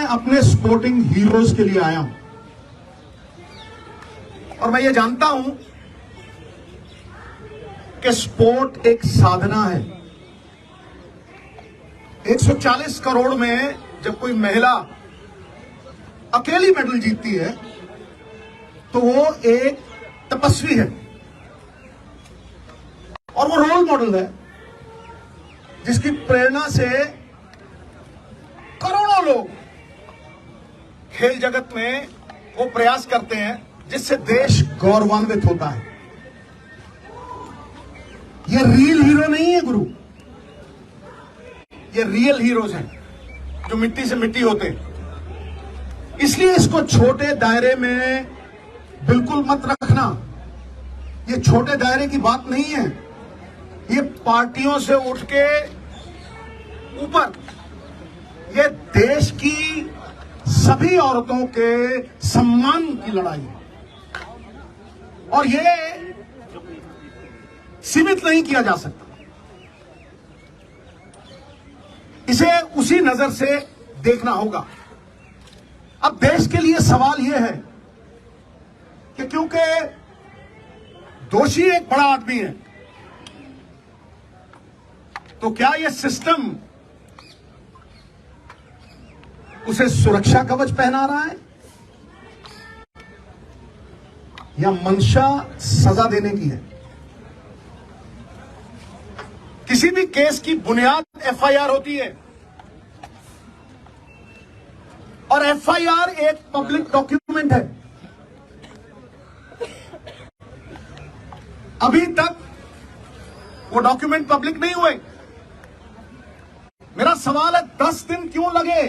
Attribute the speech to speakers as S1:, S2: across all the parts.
S1: अपने sporting heroes के लिए आया हूं और मैं ये जानता हूं कि स्पोर्ट एक साधना है। 140 करोड़ में जब कोई महिला अकेली मेडल जीतती है तो वो एक तपस्वी है और वो रोल मॉडल है जिसकी प्रेरणा से करोड़ों लोग खेल जगत में वो प्रयास करते हैं जिससे देश गौरवान्वित होता है। ये रियल हीरो नहीं है गुरु, ये रियल हीरोज हैं जो मिट्टी से मिट्टी होते हैं। इसलिए इसको छोटे दायरे में बिल्कुल मत रखना। ये छोटे दायरे की बात नहीं है, ये पार्टियों से उठ के ऊपर ये देश की सभी औरतों के सम्मान की लड़ाई है और ये सीमित नहीं किया जा सकता। इसे उसी नजर से देखना होगा। अब देश के लिए सवाल यह है कि क्योंकि दोषी एक बड़ा आदमी है तो क्या यह सिस्टम उसे सुरक्षा कवच पहना रहा है या मंशा सजा देने की है? किसी भी केस की बुनियाद एफआईआर होती है और एफआईआर एक पब्लिक डॉक्यूमेंट है। अभी तक वो डॉक्यूमेंट पब्लिक नहीं हुए। मेरा सवाल है 10 दिन क्यों लगे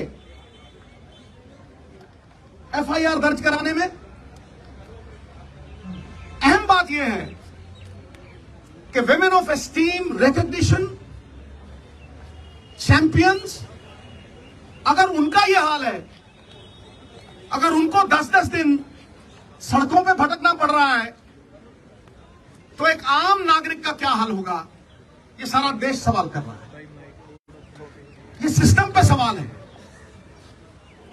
S1: एफआईआर दर्ज कराने में? अहम बात यह है कि women of esteem, recognition, champions, अगर उनका यह हाल है, अगर उनको 10-10 दिन सड़कों पे भटकना पड़ रहा है तो एक आम नागरिक का क्या हाल होगा? ये सारा देश सवाल कर रहा है। ये सिस्टम पे सवाल है,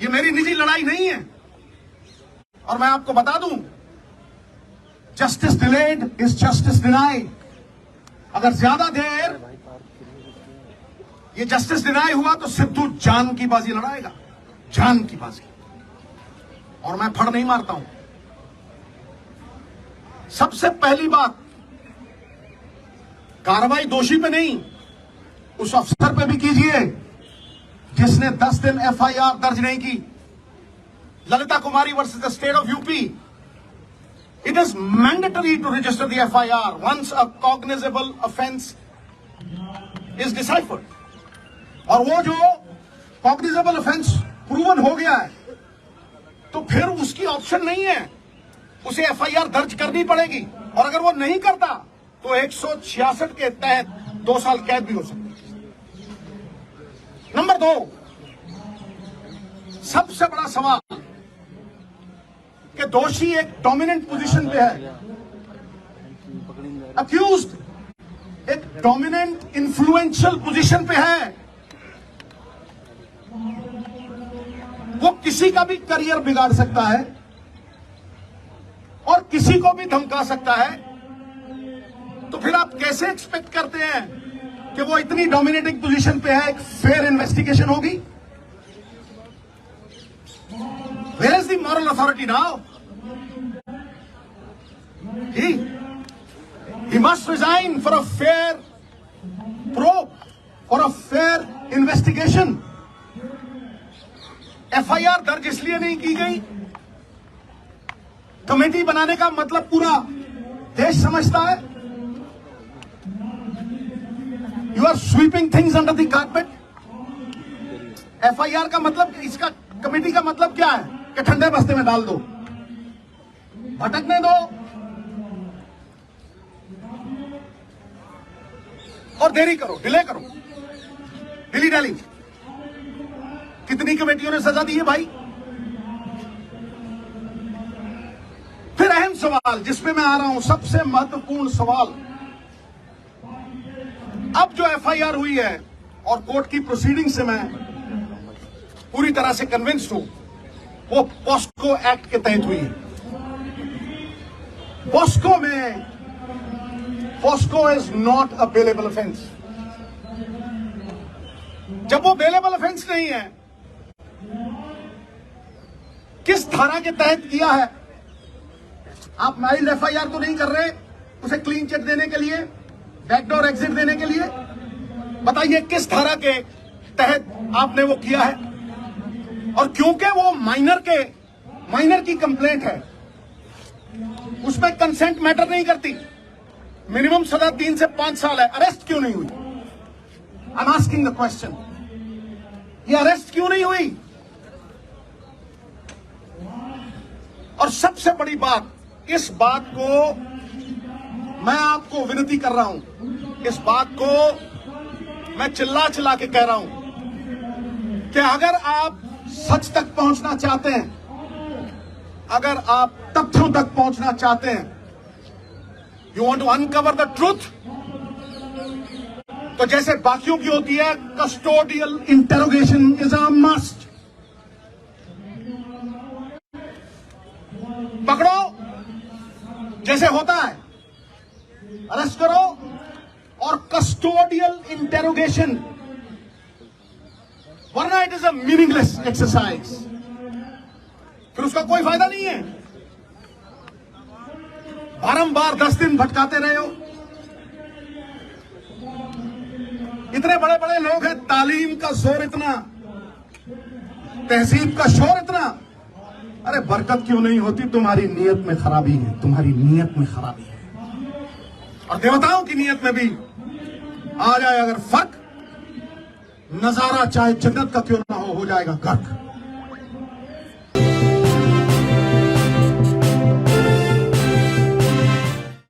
S1: ये मेरी निजी लड़ाई नहीं है। और मैं आपको बता दूं, justice delayed is justice denied. अगर ज्यादा देर ये जस्टिस डिनाई हुआ तो सिद्धू जान की बाजी लड़ाएगा, जान की बाजी। और मैं फड़ नहीं मारता हूं। सबसे पहली बात, कार्रवाई दोषी पे नहीं, उस अफसर पे भी कीजिए जिसने 10 दिन एफआईआर दर्ज नहीं की। Lalita Kumari versus the state of UP, it is mandatory to register the FIR once a cognizable offense is deciphered. और वो जो cognizable offense proven हो गया है तो फिर उसकी ऑप्शन नहीं है, उसे FIR दर्ज करनी पड़ेगी। और अगर वो नहीं करता तो 166 के तहत 2 साल कैद भी हो सकती है। नंबर 2, सबसे बड़ा सवाल कि दोषी एक डोमिनेंट पोजीशन पे है, अक्यूज्ड एक डोमिनेंट इन्फ्लुएंशियल पोजीशन पे है। वो किसी का भी करियर बिगाड़ सकता है और किसी को भी धमका सकता है। तो फिर आप कैसे एक्सपेक्ट करते हैं कि वो इतनी डोमिनेटिंग पोजीशन पे है, एक फेयर इन्वेस्टिगेशन होगी? Where is the moral authority now? He must resign for a fair probe, for a fair investigation. FIR दर्ज इसलिए नहीं की गई, कमेटी बनाने का मतलब पूरा देश समझता है। You are sweeping things under the carpet. FIR का मतलब, इसका कमेटी का मतलब क्या है कि ठंडे बस्ते में डाल दो, भटकने दो और देरी करो, डिले करो, डिली डैली। कितनी कमेटियों ने सजा दी है भाई? फिर अहम सवाल जिसमें मैं आ रहा हूं, सबसे महत्वपूर्ण सवाल, अब जो एफआईआर हुई है और कोर्ट की प्रोसीडिंग से मैं पूरी तरह से कन्विंस्ड हूं वो पॉस्को एक्ट के तहत हुई है। POCSO is not a bailable offence. जब वो बेलेबल ऑफेंस नहीं है, किस धारा के तहत किया है? आप माइल्ड एफआईआर तो नहीं कर रहे उसे क्लीन चिट देने के लिए, बैकडोर एग्जिट देने के लिए। बताइए किस धारा के तहत आपने वो किया है? और क्योंकि वो माइनर की कंप्लेंट है, उसमें कंसेंट मैटर नहीं करती। मिनिमम सजा 3 से 5 साल है। अरेस्ट क्यों नहीं हुई? I am asking the question. ये अरेस्ट क्यों नहीं हुई? और सबसे बड़ी बात, इस बात को मैं आपको विनती कर रहा हूं, इस बात को मैं चिल्ला चिल्ला के कह रहा हूं कि अगर आप सच तक पहुंचना चाहते हैं, अगर आप तथ्यों तक पहुंचना चाहते हैं, you want to uncover the truth, तो जैसे बाकियों की होती है custodial interrogation is a must. पकड़ो जैसे होता है, अरेस्ट करो और कस्टोडियल इंटेरोगेशन, वरना it is a meaningless exercise. फिर उसका कोई फायदा नहीं है। बारंबार 10 दिन भटकाते रहे हो। इतने बड़े बड़े लोग हैं, तालीम का जोर इतना, तहजीब का शोर इतना, अरे बरकत क्यों नहीं होती? तुम्हारी नीयत में खराबी है, तुम्हारी नीयत में खराबी है। और देवताओं की नीयत में भी आ जाए अगर फर्क, नजारा चाहे जन्नत का क्यों ना हो जाएगा गर्क।